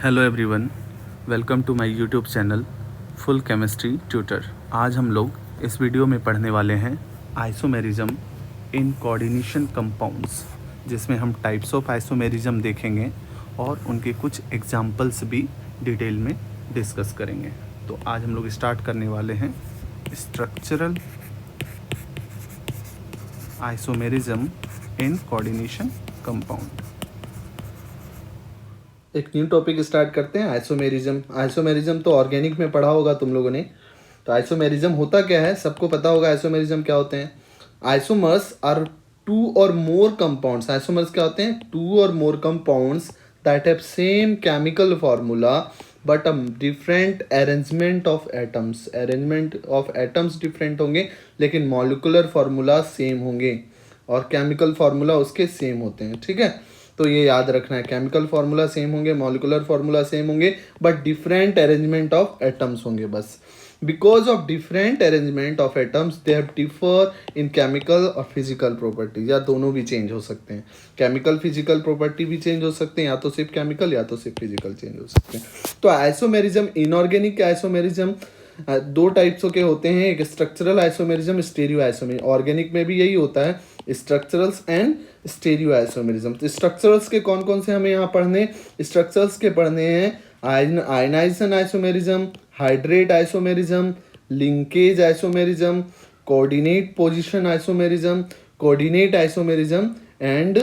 Hello everyone, welcome to my YouTube channel full chemistry tutor. आज हम लोग इस वीडियो में पढ़ने वाले हैं आइसोमेरिज्म इन कोऑर्डिनेशन कंपाउंड्स, जिसमें हम टाइप्स ऑफ आइसोमेरिज्म देखेंगे और उनके कुछ एग्जांपल्स भी डिटेल में डिस्कस करेंगे। तो आज हम लोग स्टार्ट करने वाले हैं structural isomerism in coordination compound. एक न्यू टॉपिक स्टार्ट करते हैं, आइसोमेरिज्म। आइसोमेरिज्म तो ऑर्गेनिक में पढ़ा होगा तुम लोगों ने। तो आइसोमेरिज्म होता क्या है, सबको पता होगा आइसोमेरिज्म क्या होते हैं। आइसोमर्स आर टू और मोर कंपाउंड्स। आइसोमर्स क्या होते हैं? टू और more compounds that have same chemical formula but a different arrangement of atoms. Arrangement of atoms different होंगे लेकिन मॉलिकुलर फार्मूला सेम होंगे और केमिकल फार्मूला उसके सेम होते हैं। ठीक है, तो ये याद रखना है, केमिकल फार्मूला सेम होंगे, मॉलिकुलर फार्मूला सेम होंगे, but different arrangement of atoms होंगे बस। Because of different arrangement of atoms they have differ in chemical और फिजिकल प्रॉपर्टीज, या दोनों भी चेंज हो सकते हैं। केमिकल फिजिकल प्रॉपर्टी भी चेंज हो सकते हैं, या तो सिर्फ केमिकल या तो सिर्फ फिजिकल चेंज हो सकते हैं। तो आइसोमेरिज्म, इनऑर्गेनिक आइसोमेरिज्म दो टाइप्स के होते हैं, एक structural isomerism, stereo isomerism. Organic में भी यही होता है, स्ट्रक्चरल्स एंड स्टेरियो आइसोमेरिज्म। तो स्ट्रक्चरल्स के कौन कौन से हमें यहाँ पढ़ने, स्ट्रक्चरल्स के पढ़ने हैं ionization isomerism, hydrate isomerism, linkage isomerism, coordinate position isomerism, coordinate isomerism and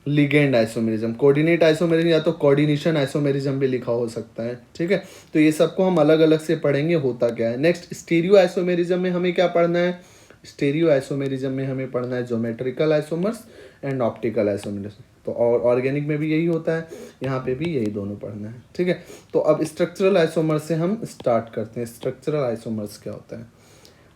ligand isomerism. Coordinate isomerism या तो कोऑर्डिनेशन आइसोमेरिज्म भी लिखा हो सकता है। ठीक है, तो ये सबको हम अलग अलग से पढ़ेंगे होता क्या है। नेक्स्ट, स्टीरियो आइसोमेरिज्म में हमें क्या पढ़ना है? स्टीरियो आइसोमेरिज्म में हमें पढ़ना है geometrical isomers and optical isomerism. तो और ऑर्गेनिक में भी यही होता है, यहाँ पे भी यही दोनों पढ़ना है। ठीक है, तो अब स्ट्रक्चरल आइसोमर्स से हम स्टार्ट करते हैं। स्ट्रक्चरल आइसोमर्स क्या होता है?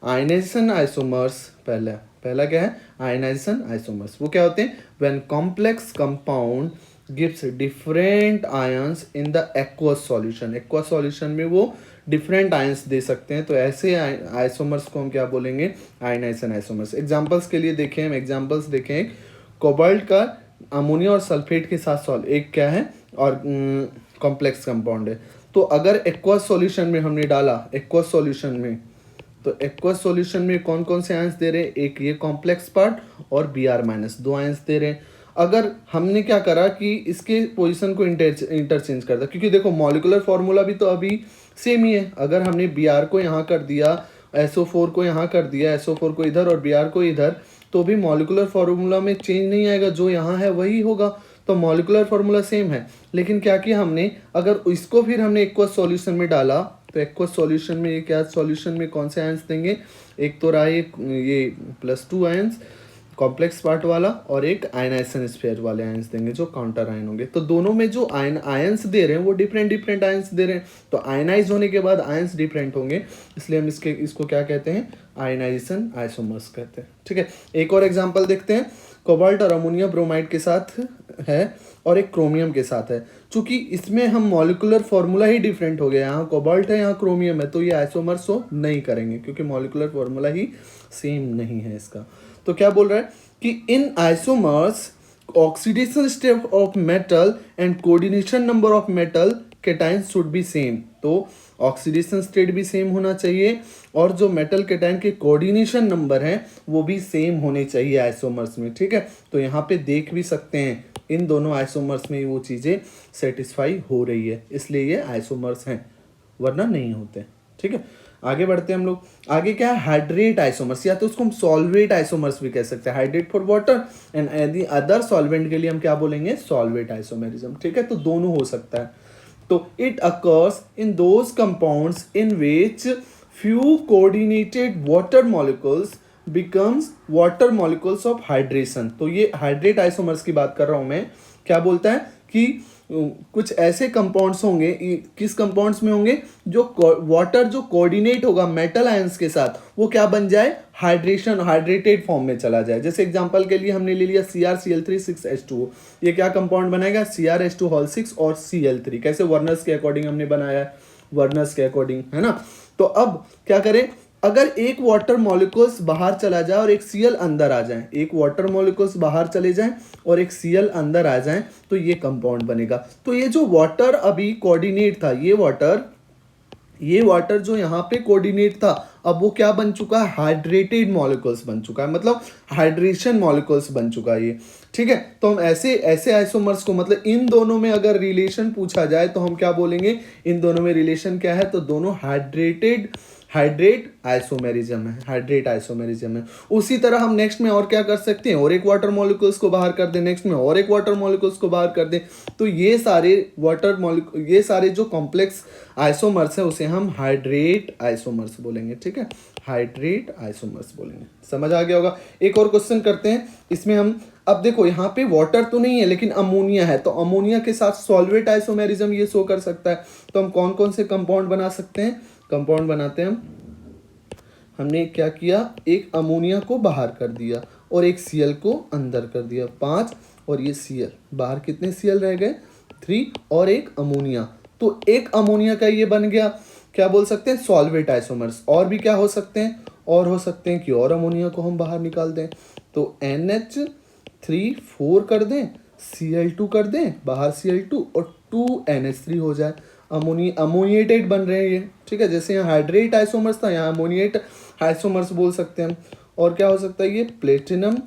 आयनाइजेशन आइसोमर्स पहला क्या है? Ionization isomers. वो क्या होते हैं? When complex compound gives different ions in the aqueous solution. Aqueous solution में वो डिफरेंट आयंस दे सकते हैं, तो ऐसे आइसोमर्स को हम क्या बोलेंगे? Ionization isomers. एग्जांपल्स के लिए देखें, हम एग्जांपल्स देखें। कोबाल्ट का अमोनिया और सल्फेट के साथ सॉल्व, एक क्या है और कॉम्प्लेक्स कंपाउंड है। तो अगर एक्वस सॉल्यूशन में हमने डाला, एक्वस सॉल्यूशन में, तो एक्वस सॉल्यूशन में कौन कौन से आयंस दे रहे हैं? एक ये कॉम्प्लेक्स पार्ट और Br- दो आयंस दे रहे हैं। अगर हमने क्या करा कि इसके पोजीशन को इंटरचेंज कर दिया, क्योंकि देखो मॉलिकुलर फार्मूला भी तो अभी सेम ही है। अगर हमने Br को यहाँ कर दिया, SO4 को यहाँ कर दिया, SO4 को इधर और Br को इधर, तो भी मॉलिकुलर फार्मूला में चेंज नहीं आएगा, जो यहाँ है वही होगा। तो मॉलिकुलर फार्मूला सेम है, लेकिन क्या किया हमने, अगर इसको फिर हमने एक्वस सॉल्यूशन में डाला, तो एक्वस सॉल्यूशन में ये क्या, सॉल्यूशन में कौन से आयंस देंगे? एक तो रहा ये +2 आयंस कॉम्प्लेक्स पार्ट वाला, और एक आयनाइजेशन स्फीयर वाले आयंस देंगे जो काउंटर आयन होंगे। तो दोनों में जो आयंस दे रहे हैं वो डिफरेंट आयंस दे रहे हैं, तो आयनाइज होने के बाद आयंस डिफरेंट होंगे, इसलिए हम इसको क्या कहते हैं? आयनाइजेशन आइसोमर्स कहते हैं। ठीक है, एक और एग्जांपल देखते हैं। कोबाल्ट और अमोनिया ब्रोमाइड के साथ है और एक क्रोमियम के साथ है। चूंकि इसमें हम मॉलिकुलर फार्मूला ही डिफरेंट हो गया, यहाँ कोबाल्ट है यहाँ क्रोमियम है, तो ये आइसोमर्स शो नहीं करेंगे क्योंकि मॉलिकुलर फार्मूला ही सेम नहीं है इसका। तो क्या बोल रहा है कि इन isomers oxidation step of metal and coordination number of metal cations should be same. तो ऑक्सीडेशन स्टेट भी सेम होना चाहिए और जो मेटल केटाइन के कोऑर्डिनेशन नंबर हैं वो भी सेम होने चाहिए आइसोमर्स में। ठीक है, तो यहाँ पे देख भी सकते हैं इन दोनों आइसोमर्स में वो चीज़ें सेटिस्फाई हो रही है, इसलिए ये आइसोमर्स हैं, वरना नहीं होते। ठीक है, आगे बढ़ते हैं हम लोग। आगे क्या है? हाइड्रेट आइसोमर्स, या तो उसको हम सॉल्वेट आइसोमर्स भी कह सकते हैं। Hydrate for water and any other solvent के लिए हम क्या बोलेंगे? Solvate isomerism. ठीक है, तो दोनों हो सकता है। तो it occurs in those compounds in which few coordinated water molecules becomes water molecules of hydration। तो ये हाइड्रेट आइसोमर्स की बात कर रहा हूं मैं। क्या बोलता है कि कुछ ऐसे कंपाउंड्स होंगे, किस कंपाउंड्स में होंगे? जो वाटर जो कोऑर्डिनेट होगा मेटल आयंस के साथ, वो क्या बन जाए? हाइड्रेशन, हाइड्रेटेड फॉर्म में चला जाए। जैसे एग्जांपल के लिए हमने ले लिया CrCl3 6H2O, ये क्या कंपाउंड बनाएगा? CrH2 6 और Cl3। कैसे? वर्नर्स के अकॉर्डिंग हमने बनाया है, वर्नर्स के अकॉर्डिंग, है ना। तो अब क्या करें अगर एक वाटर मॉलिक्यूल्स बाहर चला जाए और एक Cl अंदर आ जाए, एक वाटर मॉलिक्यूल्स बाहर चले जाएं और एक Cl अंदर आ जाए, तो ये कंपाउंड बनेगा। तो ये जो वाटर अभी कोऑर्डिनेट था, ये वाटर जो यहाँ पे कोऑर्डिनेट था, अब वो क्या बन चुका है, हाइड्रेटेड मॉलिक्यूल्स बन चुका है, मतलब हाइड्रेशन मॉलिक्यूल्स बन चुका है ये। ठीक है, तो हम ऐसे ऐसे आइसोमर्स को, मतलब इन दोनों में अगर रिलेशन पूछा जाए तो हम क्या बोलेंगे, इन दोनों में रिलेशन क्या है, तो दोनों हाइड्रेट आइसोमेरिज्म है। उसी तरह हम नेक्स्ट में और क्या कर सकते हैं, और एक वाटर मॉलिक्यूल्स को बाहर कर दें, नेक्स्ट में और एक वाटर मॉलिक्यूल्स को बाहर कर दें, तो ये सारे जो कॉम्प्लेक्स आइसोमर्स है उसे हम हाइड्रेट आइसोमर्स बोलेंगे। ठीक है, हाइड्रेट आइसोमर्स बोलेंगे। समझ आ गया होगा। एक और क्वेश्चन करते हैं, इसमें हम अब देखो यहाँ पे वाटर तो नहीं है लेकिन अमोनिया है, तो अमोनिया के साथ सॉल्वेट आइसोमेरिज्म ये शो कर सकता है। तो हम कौन कौन से कंपाउंड बना सकते हैं, कंपाउंड बनाते हैं हमने क्या किया, एक अमोनिया को बाहर कर दिया और एक Cl को अंदर कर दिया, 5, और ये Cl बाहर, कितने Cl रह गए, 3, और एक अमोनिया। तो एक अमोनिया का ये बन गया, क्या बोल सकते हैं, सॉल्वेट आइसोमर्स। और भी क्या हो सकते हैं, और हो सकते हैं कि और अमोनिया को हम बाहर निकाल दें, तो NH3 4 कर दें, Cl2 कर दें, बाहर Cl2 और 2NH3 हो जाए। अमोनिएटेड बन रहे हैं ये। ठीक है, जैसे यहाँ हाइड्रेट आइसोमर्स था, यहाँ अमोनिएट आइसोमर्स बोल सकते हैं हम। और क्या हो सकता है, ये platinum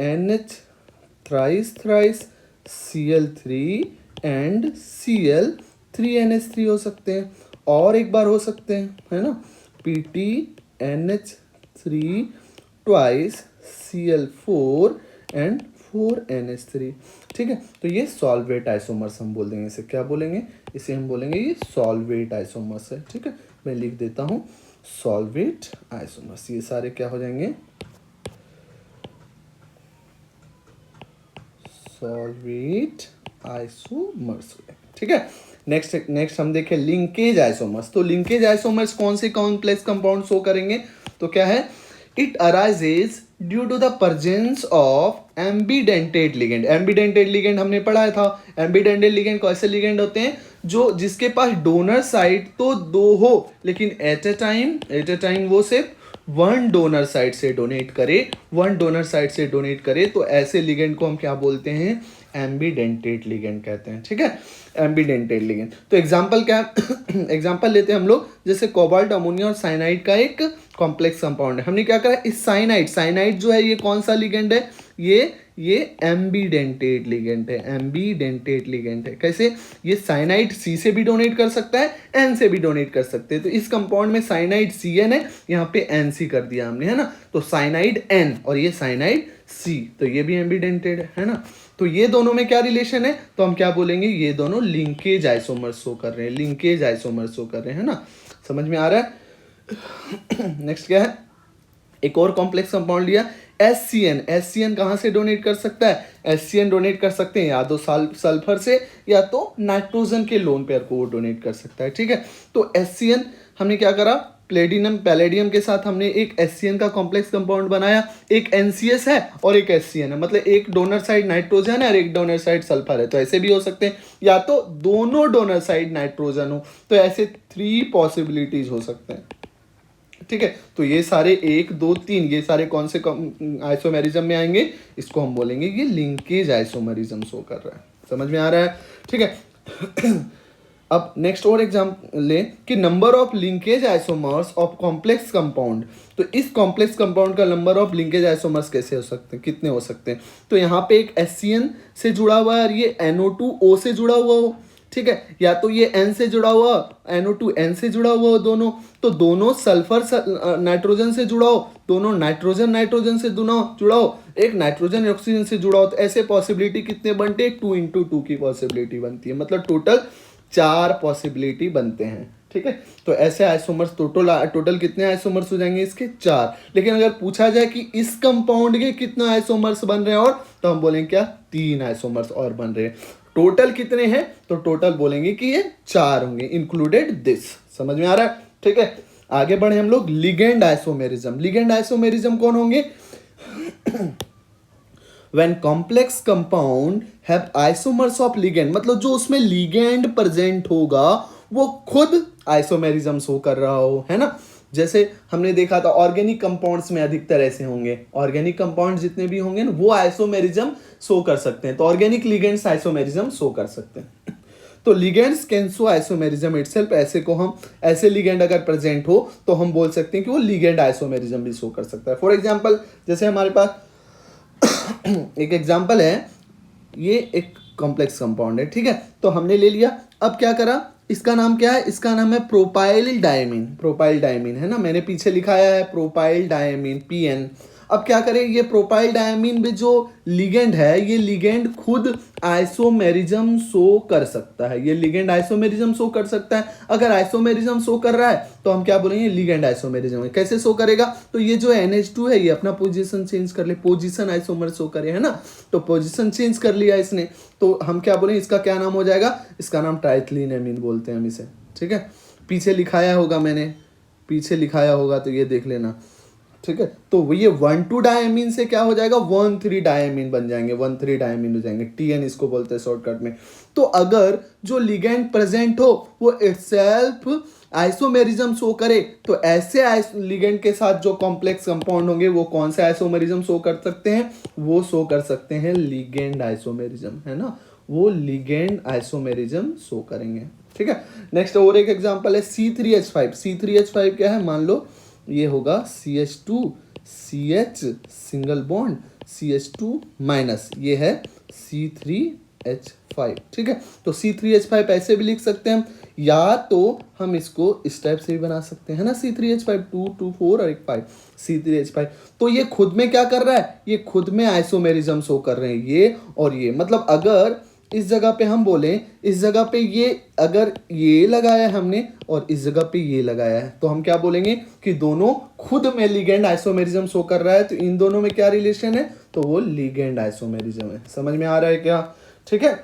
NH thrice Cl3 and Cl3NH3 हो सकते हैं। और एक बार हो सकते हैं, है ना, PtNH3 twice Cl4 and 4NH3। ठीक है, तो ये सॉल्वेट आइसोमर्स हम बोल देंगे, इसे क्या बोलेंगे, इसे हम बोलेंगे ये सॉल्वेट आइसोमर्स है। ठीक है, मैं लिख देता हूँ सॉल्वेट आइसोमर्स, ये सारे क्या हो जाएंगे, सॉल्वेट आइसोमर्स। ठीक है, नेक्स्ट हम देखें लिंकेज आइसोमर्स। तो लिंकेज आइसोमर्स कौन से कॉम्प्लेक्स कंपाउंड शो करेंगे, तो क्या है, it arises due to the presence of ambidentate ligand. Ambidentate ligand हमने पढ़ा था। एम्बीडेंटेड लिगेंड कैसे लिगेंड होते हैं, जो जिसके पास डोनर साइड तो 2 हो लेकिन एट ए टाइम वो सिर्फ वन डोनर साइड से डोनेट करे, तो ऐसे लिगेंड को हम क्या बोलते हैं, एम्बीडेंटेड लिगेंड कहते हैं। ठीक है, एम्बीडेंटेड लिगेंड। तो एग्जांपल क्या है, एग्जांपल लेते हैं हम लोग, जैसे कोबाल्ट, अमोनिया और साइनाइड का एक कॉम्प्लेक्स कंपाउंड है। हमने क्या करा, इस साइनाइड जो है ये कौन सा लिगेंड है, ये एम्बीडेंटेड लिगेंड है। कैसे, ये साइनाइड C से भी डोनेट कर सकता है, N से भी डोनेट कर सकते हैं। तो इस कंपाउंड में साइनाइड CN है, यहाँ पे NC कर दिया हमने, है ना, तो साइनाइड N और ये साइनाइड C, तो ये भी एम्बीडेंटेड है ना। तो ये दोनों में क्या रिलेशन है, तो हम क्या बोलेंगे, ये दोनों लिंकेज आइसोमर्स शो कर रहे हैं, है ना। समझ में आ रहा है। नेक्स्ट क्या है, एक और कॉम्प्लेक्स कंपाउंड लिया, SCN कहाँ से डोनेट कर सकता है, SCN डोनेट कर सकते हैं या तो सल्फर से या तो नाइट्रोजन के लोन पेयर को वो डोनेट कर सकता है। ठीक है, तो SCN हमने क्या करा, पैलेडियम के साथ हमने एक SCN का कॉम्प्लेक्स कंपाउंड बनाया, एक NCS है और एक SCN है, मतलब एक डोनर साइड नाइट्रोजन है और एक डोनर साइड सल्फर है। तो ऐसे भी हो सकते हैं, या तो दोनों डोनर साइड नाइट्रोजन हो, तो ऐसे 3 पॉसिबिलिटीज हो सकते हैं। ठीक है, तो ये सारे 1 2 3 ये सारे कौन से आइसोमेरिज्म में आएंगे, इसको हम बोलेंगे ये लिंकेज आइसोमेरिज्म शो कर रहा है। समझ में आ रहा है। ठीक है, अब नेक्स्ट और एग्जाम्पल लें कि number of linkage isomers of complex compound. तो इस कॉम्प्लेक्स कंपाउंड का नंबर ऑफ लिंकेज आइसोमर्स कैसे हो सकते हैं, कितने हो सकते हैं, तो यहाँ पे एक SCN से जुड़ा हुआ है और ये NO2O से जुड़ा हुआ हो। ठीक है, या तो ये N से जुड़ा हुआ, NO2N से जुड़ा हुआ हो दोनों, तो दोनों सल्फर नाइट्रोजन से जुड़ा हो, दोनों नाइट्रोजन से जुड़ा हो, एक नाइट्रोजन ऑक्सीजन से जुड़ा हो, तो ऐसे पॉसिबिलिटी कितने बनते हैं, 2 × 2 की पॉसिबिलिटी बनती है, मतलब टोटल 4 पॉसिबिलिटी बनते हैं। ठीक है, तो ऐसे आइसोमर्स टोटल कितने आइसोमर्स हो जाएंगे, इसके 4। लेकिन अगर पूछा जाए कि इस कंपाउंड के कितने आइसोमर्स बन रहे हैं और, तो हम बोलेंगे क्या, 3 आइसोमर्स और बन रहे हैं। टोटल कितने हैं, तो टोटल बोलेंगे कि ये 4 होंगे, इंक्लूडेड दिस। समझ में आ रहा है। ठीक है, आगे बढ़े हम लोग, लिगेंड आइसोमेरिज्म कौन होंगे, when complex compound have isomers of ligand, मतलब जो उसमें लिगेंड प्रेजेंट होगा वो खुद आइसोमेरिज्म शो कर रहा हो, है ना। जैसे हमने देखा था ऑर्गेनिक कंपाउंड्स में अधिकतर ऐसे होंगे, ऑर्गेनिक कंपाउंड जितने भी होंगे ना वो आइसोमेरिज्म शो कर सकते हैं, तो ऑर्गेनिक लिगेंड्स आइसोमेरिज्म शो कर सकते हैं। तो ligands can show isomerism itself, ऐसे को हम ऐसे लिगेंड अगर प्रेजेंट हो तो हम बोल सकते हैं कि वो लिगेंड आइसोमेरिज्म भी शो कर सकता है। फॉर एग्जांपल जैसे हमारे पास एक एग्जांपल है, ये एक कॉम्प्लेक्स कंपाउंड है, ठीक है, तो हमने ले लिया। अब क्या करा, इसका नाम क्या है, इसका नाम है प्रोपाइल डायमीन, प्रोपाइल डायमीन है ना, मैंने पीछे लिखाया है प्रोपाइल डायमीन PN। अब क्या करें, ये प्रोपाइल डायमीन में जो लिगेंड है, ये लिगेंड खुद आइसोमेरिज्म शो कर सकता है, ये लिगेंड आइसोमेरिज्म शो कर सकता है। अगर आइसोमेरिज्म शो कर रहा है तो हम क्या बोलेंगे, लिगेंड आइसोमेरिज्म है। कैसे शो करेगा, तो ये जो NH2 है ये अपना पोजीशन चेंज कर ले, पोजीशन आइसोमर शो करे, है ना, तो पोजीशन चेंज कर लिया इसने, तो हम क्या बोलेंगे, इसका क्या नाम हो जाएगा, इसका नाम ट्राइथिलीन एमीन बोलते हैं हम इसे, ठीक है। पीछे लिखाया होगा मैंने, पीछे लिखाया होगा तो ये देख लेना, ठीक है। तो ये 1,2 डायमीन से क्या हो जाएगा, 1,3 डायमीन बन जाएंगे, 1,3 डायमीन हो जाएंगे, TN इसको बोलते हैं शॉर्टकट में। तो अगर जो लिगेंड प्रेजेंट हो वो इटसेल्फ आइसोमेरिज्म शो करे, तो ऐसे लिगेंड के साथ जो कॉम्प्लेक्स कंपाउंड होंगे वो कौन से आइसोमेरिज्म शो कर सकते हैं, वो शो कर सकते हैं लिगेंड आइसोमेरिज्म, है ना, वो लिगेंड आइसोमेरिज्म शो करेंगे, ठीक है। नेक्स्ट और एक एग्जांपल है C3H5। C3H5 क्या है, मान लो ये होगा CH2 CH single bond CH2 minus, ये है C3H5, ठीक है। तो C3H5 ऐसे भी लिख सकते हैं, या तो हम इसको इस टाइप से भी बना सकते हैं ना, C3H5 2 2 4 और एक 5 C3H5। तो ये खुद में क्या कर रहा है, ये खुद में आइसोमेरिज्म शो कर रहे हैं, ये और ये, मतलब अगर इस जगह पे हम बोले, इस जगह पे ये अगर ये लगाया है हमने और इस जगह पे ये लगाया है, तो हम क्या बोलेंगे कि दोनों खुद में लिगेंड आइसोमेरिज्म शो कर रहा है, तो इन दोनों में क्या रिलेशन है, तो वो लिगेंड आइसोमेरिज्म है। समझ में आ रहा है क्या, ठीक है।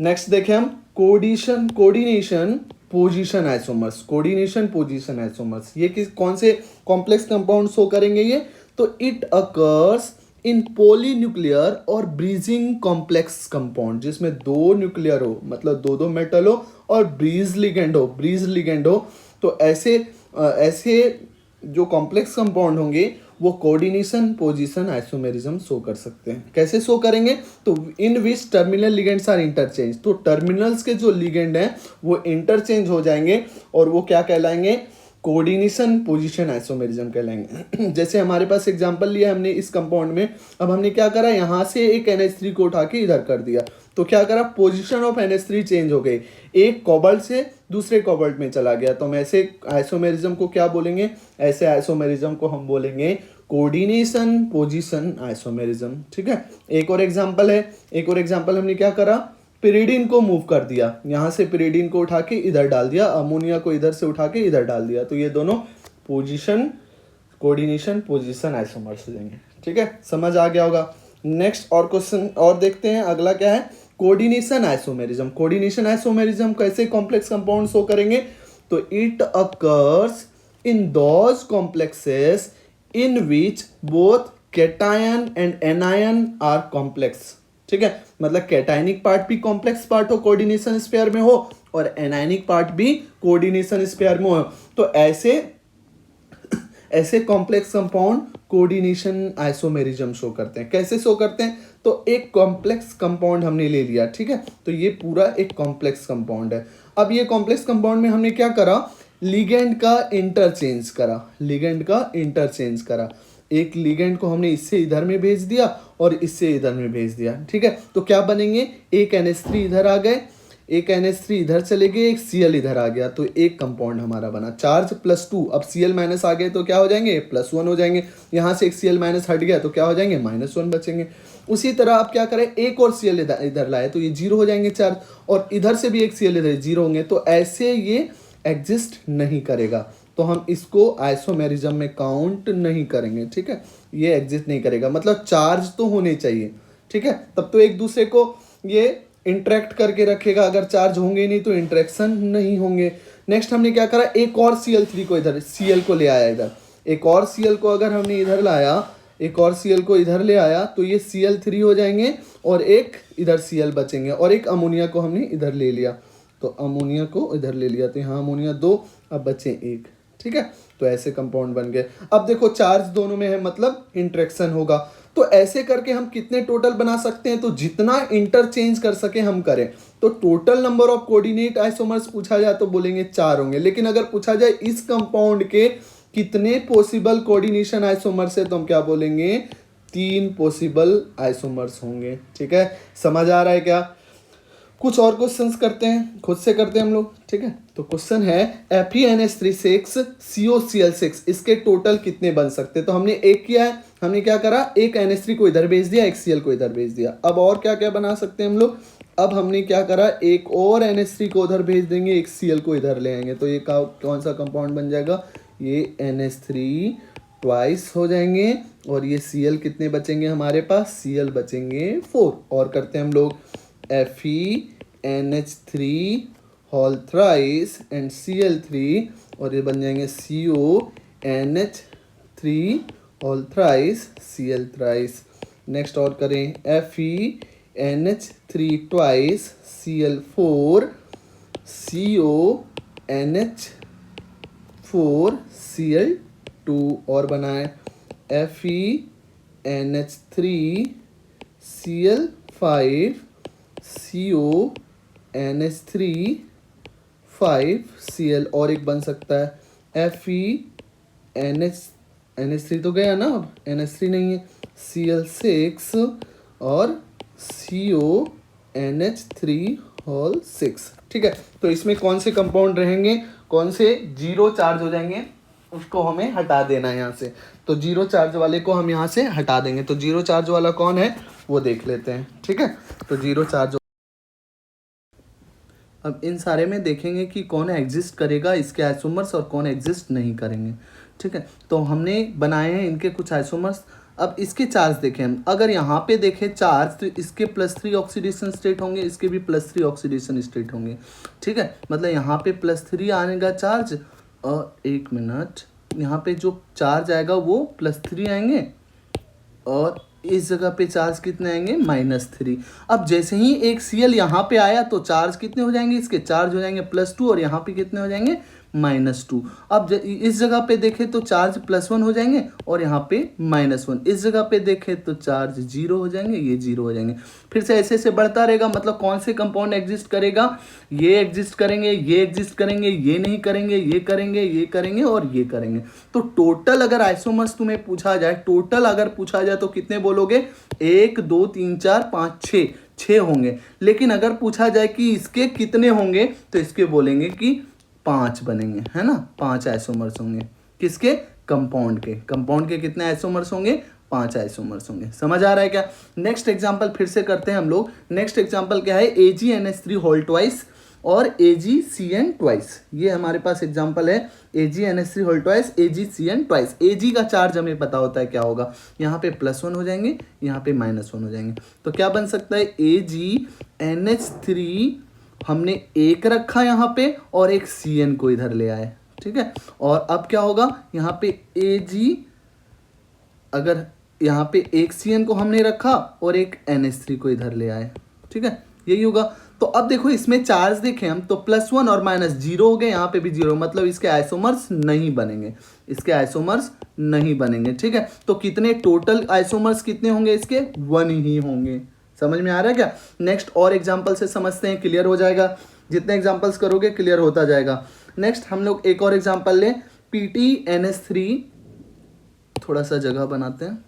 नेक्स्ट देखें हम coordination position isomers, coordination position isomers, ये किस कौन से कॉम्प्लेक्स कंपाउंड शो करेंगे ये, तो इट अकर्स इन पॉलीन्यूक्लियर और ब्रीजिंग कॉम्प्लेक्स कंपाउंड, जिसमें 2 न्यूक्लियर हो, मतलब 2 मेटल हो और ब्रीज लिगेंड हो, तो ऐसे जो कॉम्प्लेक्स कंपाउंड होंगे वो कोऑर्डिनेशन पोजीशन आइसोमेरिज्म शो कर सकते हैं। कैसे शो करेंगे, तो इन विच टर्मिनल लिगेंड्स आर इंटरचेंज, तो टर्मिनल्स के जो लिगेंड हैं वो इंटरचेंज हो जाएंगे और वो क्या कहलाएंगे, कोऑर्डिनेशन पोजीशन आइसोमेरिज्म कहलाएंगे। जैसे हमारे पास एग्जांपल लिया हमने इस कंपाउंड में, अब हमने क्या करा, यहाँ से एक NH3 को उठा के इधर कर दिया, तो क्या करा, पोजीशन ऑफ NH3 चेंज हो गई, एक कोबाल्ट से दूसरे कोबाल्ट में चला गया, तो हम ऐसे आइसोमेरिज्म को क्या बोलेंगे, ऐसे आइसोमेरिज्म को हम बोलेंगे कोऑर्डिनेशन पोजीशन आइसोमेरिज्म, ठीक है। एक और एग्जांपल है, एक और एग्जांपल हमने क्या करा, पिरिडीन को मूव कर दिया, यहाँ से पिरिडीन को उठा के इधर डाल दिया, अमोनिया को इधर से उठा के इधर डाल दिया, तो ये दोनों पोजीशन कोऑर्डिनेशन पोजीशन आइसोमर्स हो जाएंगे, ठीक है, समझ आ गया होगा। नेक्स्ट और क्वेश्चन और देखते हैं, अगला क्या है, कोऑर्डिनेशन आइसोमेरिज्म। कोऑर्डिनेशन आइसोमेरिज्म कैसे कॉम्प्लेक्स कंपाउंड शो करेंगे, तो it occurs in those complexes in which both cation and anion are complex, ठीक है, मतलब कैटायनिक पार्ट भी कॉम्प्लेक्स पार्ट हो, कोऑर्डिनेशन स्फीयर में हो, और एनायनिक पार्ट भी कोऑर्डिनेशन स्फीयर में हो, तो ऐसे complex compound coordination isomerism show करते हैं। कैसे शो करते हैं, तो एक कॉम्प्लेक्स कंपाउंड हमने ले लिया, ठीक है, तो ये पूरा एक कॉम्प्लेक्स कंपाउंड है। अब ये कॉम्प्लेक्स कंपाउंड में हमने क्या करा, लिगेंड का इंटरचेंज करा, एक लिगेंड को हमने इससे इधर में भेज दिया और इससे इधर में भेज दिया, ठीक है, तो क्या बनेंगे, एक NH3 इधर आ गए, एक NH3 इधर चले गए, एक Cl इधर आ गया, तो एक कंपाउंड हमारा बना, चार्ज +2, अब Cl माइनस आ गए तो क्या हो जाएंगे, +1 हो जाएंगे, यहाँ से एक Cl माइनस हट गया तो क्या हो जाएंगे, -1 बचेंगे। उसी तरह आप क्या करें, एक और Cl इधर लाए तो ये 0 हो जाएंगे चार्ज, और इधर से भी एक Cl इधर 0 होंगे, तो ऐसे ये एग्जिस्ट नहीं करेगा, तो हम इसको आइसोमेरिज्म में काउंट नहीं करेंगे, ठीक है, ये एग्जिस्ट नहीं करेगा, मतलब चार्ज तो होने चाहिए, ठीक है, तब तो एक दूसरे को ये इंटरेक्ट करके रखेगा, अगर चार्ज होंगे नहीं तो इंटरेक्शन नहीं होंगे। नेक्स्ट हमने क्या करा, एक और Cl3 को इधर Cl को ले आया इधर, एक और Cl को अगर हमने इधर लाया, एक और Cl को इधर ले आया तो ये Cl3 हो जाएंगे और एक इधर Cl बचेंगे, और एक अमोनिया को हमने इधर ले लिया, तो अमोनिया को इधर ले लिया, तो यहाँ अमोनिया 2, अब बचे 1, ठीक है, तो ऐसे कंपाउंड बन गए। अब देखो चार्ज दोनों में है, मतलब इंटरेक्शन होगा। तो ऐसे करके हम कितने टोटल बना सकते हैं, तो जितना इंटरचेंज कर सके हम करें। तो total number of coordinate isomers पूछा जाए तो बोलेंगे 4 होंगे, लेकिन अगर पूछा जाए इस कंपाउंड के कितने पॉसिबल कोऑर्डिनेशन आइसोमर्स है तो हम क्या बोलेंगे, 3 पॉसिबल आइसोमर्स होंगे। ठीक है, समझ आ रहा है क्या? कुछ और क्वेश्चंस करते हैं, खुद से करते हैं हम लोग। ठीक है, तो क्वेश्चन है FeNH3 COCl6 इसके टोटल कितने बन सकते हैं। तो हमने एक किया है, हमने क्या करा, एक NH3 को इधर भेज दिया, एक Cl को इधर भेज दिया। अब और क्या क्या बना सकते हैं हम लोग, अब हमने क्या करा, एक और NH3 को उधर भेज देंगे, एक Cl को इधर ले आएंगे। तो ये कौन सा कंपाउंड बन जाएगा, ये NH3 ट्वाइस हो जाएंगे, और ये Cl कितने बचेंगे हमारे पास, Cl बचेंगे 4। और करते हैं हम लोग FeNH3 whole thrice and Cl3, और ये बन जाएंगे CONH3 whole thrice Cl thrice. Next और करें FeNH3 twice Cl4 CONH4 Cl2, और बनाए FeNH3 Cl5 CONH3 5Cl, और एक बन सकता है NH3 तो गया ना, अब NH3 नहीं है, Cl6 और CONH3 होल 6। ठीक है, तो इसमें कौन से कंपाउंड रहेंगे, कौन से जीरो चार्ज हो जाएंगे, उसको हमें हटा देना है यहाँ से। तो जीरो चार्ज वाले को हम यहाँ से हटा देंगे। तो जीरो चार्ज वाला कौन है वो देख लेते हैं। ठीक है, तो जीरो चार्ज, अब इन सारे में देखेंगे कि कौन एग्जिस्ट करेगा इसके आइसोमर्स और कौन एग्जिस्ट नहीं करेंगे। ठीक है, तो हमने बनाए हैं इनके कुछ आइसोमर्स। अब इसके चार्ज देखें हम, अगर यहाँ पे देखें चार्ज तो इसके +3 ऑक्सीडेशन स्टेट होंगे, इसके भी +3 ऑक्सीडेशन स्टेट होंगे। ठीक है, मतलब यहाँ पे +3 आएगा चार्ज, और एक मिनट, यहाँ पे जो चार्ज आएगा वो +3 आएंगे, और इस जगह पे चार्ज कितने आएंगे, -3। अब जैसे ही एक Cl यहाँ पे आया तो चार्ज कितने हो जाएंगे, इसके चार्ज हो जाएंगे +2, और यहाँ पे कितने हो जाएंगे, -2। अब इस जगह पे देखें तो चार्ज +1 हो जाएंगे, और यहाँ पे -1। इस जगह पे देखें तो चार्ज 0 हो जाएंगे, ये 0 हो जाएंगे। फिर से ऐसे ऐसे बढ़ता रहेगा। मतलब कौन से कंपाउंड एग्जिस्ट करेगा, ये एग्जिस्ट करेंगे, ये एग्जिस्ट करेंगे, ये नहीं करेंगे, ये करेंगे, ये करेंगे, और ये करेंगे। तो टोटल अगर आइसोमर्स तुम्हें पूछा जाए, टोटल अगर पूछा जाए तो कितने बोलोगे, 1 2 3 4 5 6 होंगे। लेकिन अगर पूछा जाए कि इसके कितने होंगे तो इसके बोलेंगे कि 5 बनेंगे, है ना, 5 आइसोमर्स होंगे। किसके, कंपाउंड के। कंपाउंड के कितने आइसोमर्स होंगे, 5 आइसोमर्स होंगे। समझ आ रहा है क्या? नेक्स्ट एग्जांपल फिर से करते हैं हम लोग। नेक्स्ट एग्जांपल क्या है, AgNH3 होल ट्वाइस और AgCN ट्वाइस। ये हमारे पास एग्जांपल है, AgNH3 whole twice, AgCN twice. Ag का चार्ज हमें पता होता है क्या होगा, यहाँ पे +1 हो जाएंगे, यहाँ पे -1 हो जाएंगे। तो क्या बन सकता है, AgNH3 हमने एक रखा यहाँ पे, और एक Cn को इधर ले आए। ठीक है, और अब क्या होगा, यहाँ पे Ag, अगर यहाँ पे एक Cn को हमने रखा और एक NH3 को इधर ले आए। ठीक है, यही होगा। तो अब देखो इसमें चार्ज देखें हम तो +1 और -0 हो गए, यहाँ पे भी 0, मतलब इसके आइसोमर्स नहीं बनेंगे, इसके आइसोमर्स नहीं बनेंगे। ठीक है, तो कितने टोटल आइसोमर्स कितने होंगे इसके, 1 ही होंगे। समझ में आ रहा है क्या? नेक्स्ट और एग्जांपल से समझते हैं, क्लियर हो जाएगा। जितने एग्जांपल्स करोगे क्लियर होता जाएगा। नेक्स्ट हम लोग एक और एग्जांपल लें, PTNH3, थोड़ा सा जगह बनाते हैं।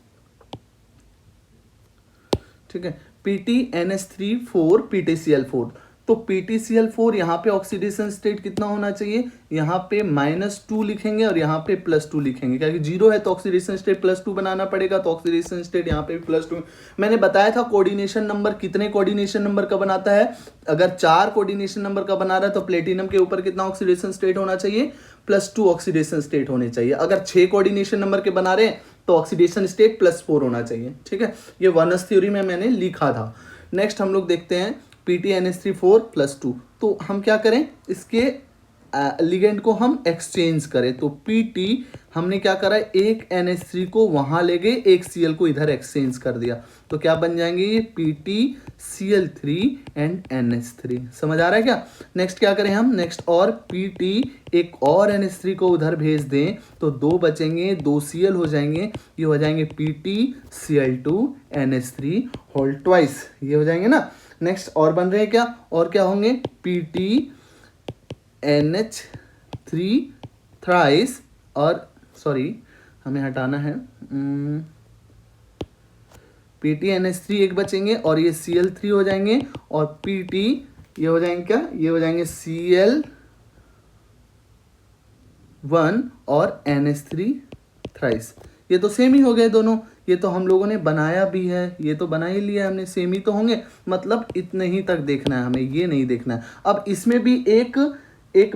ठीक है, PTNH3 4 PTCl4। तो PTCl4 यहाँ पे ऑक्सीडेशन स्टेट कितना होना चाहिए, यहाँ पे -2 लिखेंगे और यहाँ पे +2 लिखेंगे, क्योंकि 0 है तो ऑक्सीडेशन स्टेट +2 बनाना पड़ेगा। तो ऑक्सीडेशन स्टेट यहाँ पे +2। मैंने बताया था कोऑर्डिनेशन नंबर कितने कोऑर्डिनेशन नंबर का बनाता है। अगर 4 कोऑर्डिनेशन नंबर का बना रहा है तो प्लेटिनम के ऊपर कितना ऑक्सीडेशन स्टेट होना चाहिए, +2 ऑक्सीडेशन स्टेट होने चाहिए। अगर 6 कोऑर्डिनेशन नंबर के बना रहे हैं तो ऑक्सीडेशन स्टेट +4 होना चाहिए। ठीक है, ये वनस थ्योरी में मैंने लिखा था। नेक्स्ट हम लोग देखते हैं PTNH3 4 +2। तो हम क्या करें, इसके लिगेंड को हम एक्सचेंज करें, तो PT हमने क्या करा, एक NH3 को वहां ले गए, एक Cl को इधर एक्सचेंज कर दिया, तो क्या बन जाएंगे ये PTCl3 एंड NH3। समझ आ रहा है क्या? नेक्स्ट क्या करें हम, नेक्स्ट और PT एक और NH3 को उधर भेज दें तो दो बचेंगे, दो Cl हो जाएंगे, ये हो जाएंगे PTCl2 NH3 होल ट्वाइस, ये हो जाएंगे ना। नेक्स्ट और बन रहे हैं क्या, और क्या होंगे, PTNH3 थ्राइस, और सॉरी हमें हटाना है, PTNH3 एक बचेंगे और ये Cl3 हो जाएंगे, और PT ये हो जाएंगे क्या, ये हो जाएंगे Cl1 और NH3 थ्राइस। ये तो सेम ही हो गए दोनों, ये तो हम लोगों ने बनाया भी है, ये तो बना ही लिया हमने, सेम ही तो होंगे, मतलब इतने ही तक देखना है हमें, ये नहीं देखना है। अब इसमें भी एक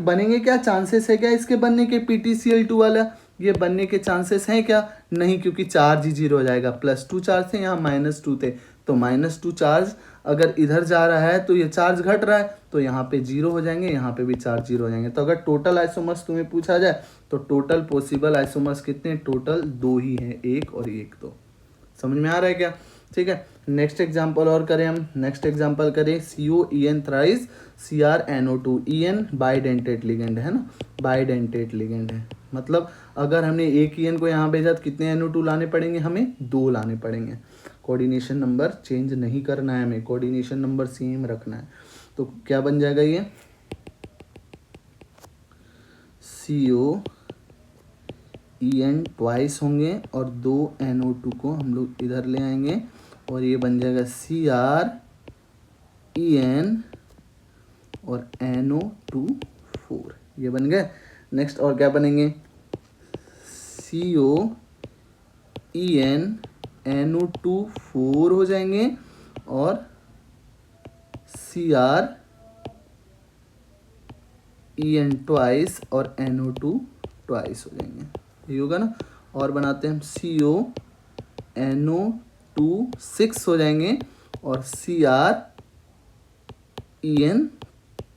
बनेंगे क्या, चांसेस है क्या इसके बनने के, PTCl2 वाला ये बनने के चांसेस हैं क्या, नहीं, क्योंकि चार्ज ही जीरो हो जाएगा, +2 चार्ज थे, यहाँ -2 थे, तो -2 चार्ज अगर इधर जा रहा है तो ये चार्ज घट रहा है, तो यहाँ पे जीरो हो जाएंगे, यहाँ पे भी चार्ज जीरो हो जाएंगे। तो अगर टोटल आइसोमर्स तुम्हें पूछा जाए तो टोटल पॉसिबल आइसोमर्स कितने, टोटल 2 ही हैं, 1 और 1 2। समझ में आ रहा है क्या? ठीक है, नेक्स्ट एग्जांपल और करें हम, नेक्स्ट एग्जांपल करें COEN thrice CrNO2, EN bidentate ligand है ना, बाइडेंटेट लिगेंड है, मतलब अगर हमने एक EN को यहाँ भेजा तो कितने NO2 लाने पड़ेंगे, हमें 2 लाने पड़ेंगे। कोऑर्डिनेशन नंबर चेंज नहीं करना है हमें, कोऑर्डिनेशन नंबर सेम रखना है। तो क्या बन जाएगा ये, COEN ट्वाइस होंगे और 2 NO2 को हम लोग इधर ले आएंगे, और ये बन जाएगा CrEN और NO2 4, ये बन गए। नेक्स्ट और क्या बनेंगे, COEN NO2 4 हो जाएंगे और CrEN ट्वाइस और NO2 ट्वाइस हो जाएंगे, ये होगा ना। और बनाते हैं हम CONO2 6 हो जाएंगे और CrEN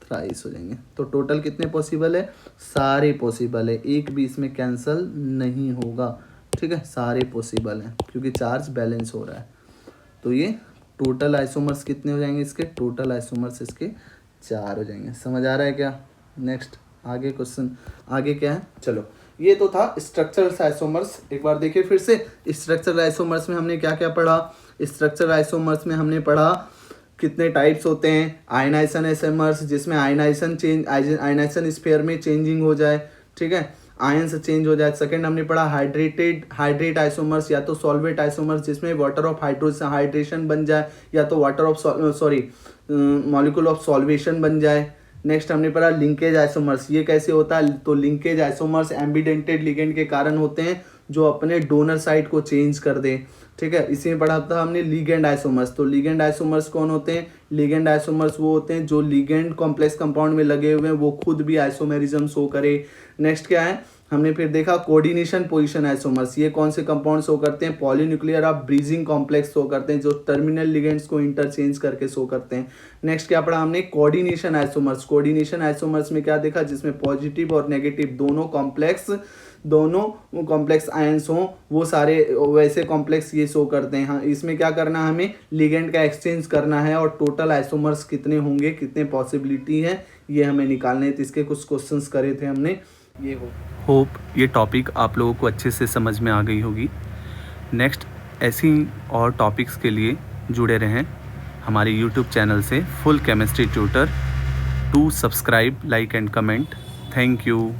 थ्राइस हो जाएंगे। तो टोटल कितने पॉसिबल है, सारे पॉसिबल है, एक भी इसमें कैंसल नहीं होगा, ठीक है, सारे पॉसिबल हैं क्योंकि चार्ज बैलेंस हो रहा है। तो ये टोटल आइसोमर्स कितने हो जाएंगे इसके, टोटल आइसोमर्स इसके 4 हो जाएंगे। समझ आ रहा है क्या? नेक्स्ट आगे क्वेश्चन, आगे क्या है, चलो ये तो था स्ट्रक्चरल आइसोमर्स। एक बार देखिए फिर से, स्ट्रक्चरल आइसोमर्स में हमने क्या क्या पढ़ा, स्ट्रक्चरल आइसोमर्स में हमने पढ़ा कितने टाइप्स होते हैं, आयनाइजेशन आइसोमर्स जिसमें आयनाइजेशन स्फीयर में चेंजिंग हो जाए, ठीक है, आयन से चेंज हो जाए। सेकंड हमने पढ़ा हाइड्रेट आइसोमर्स, या तो सॉल्वेट आइसोमर्स जिसमें वाटर ऑफ हाइड्रेशन बन जाए, या तो water of molecule of solvation बन जाए। नेक्स्ट हमने पढ़ा लिंकेज आइसोमर्स, ये कैसे होता है, तो लिंकेज आइसोमर्स एम्बिडेंटेड लिगेंड के कारण होते हैं जो अपने डोनर साइट को चेंज कर दे, ठीक है। इसी में पढ़ा था हमने लिगेंड आइसोमर्स। तो लिगेंड आइसोमर्स कौन होते हैं, लिगेंड आइसोमर्स वो होते हैं जो लिगेंड कॉम्प्लेक्स कंपाउंड में लगे हुए हैं, वो खुद भी आइसोमेरिज्म शो करे। नेक्स्ट क्या है, हमने फिर देखा कोऑर्डिनेशन पोजीशन आइसोमर्स, ये कौन से कंपाउंड शो करते हैं, polynuclear of bridging complex show करते हैं जो टर्मिनल लिगेंड्स को इंटरचेंज करके शो करते हैं। नेक्स्ट क्या पढ़ा हमने, कोऑर्डिनेशन आइसोमर्स। कोऑर्डिनेशन आइसोमर्स में क्या देखा, जिसमें पॉजिटिव और नेगेटिव दोनों कॉम्प्लेक्स आयंस हों, वो सारे वैसे कॉम्प्लेक्स ये शो करते हैं। हाँ, इसमें क्या करना है, हमें लिगेंड का एक्सचेंज करना है और टोटल आइसोमर्स कितने होंगे, कितने पॉसिबिलिटी है, ये हमें निकालने थे। इसके कुछ क्वेश्चंस करे थे हमने, ये होप ये टॉपिक आप लोगों को अच्छे से समझ में आ गई होगी। नेक्स्ट ऐसी और टॉपिक्स के लिए जुड़े रहें हमारे यूट्यूब चैनल से full chemistry tutor. To subscribe, like and comment. Thank you.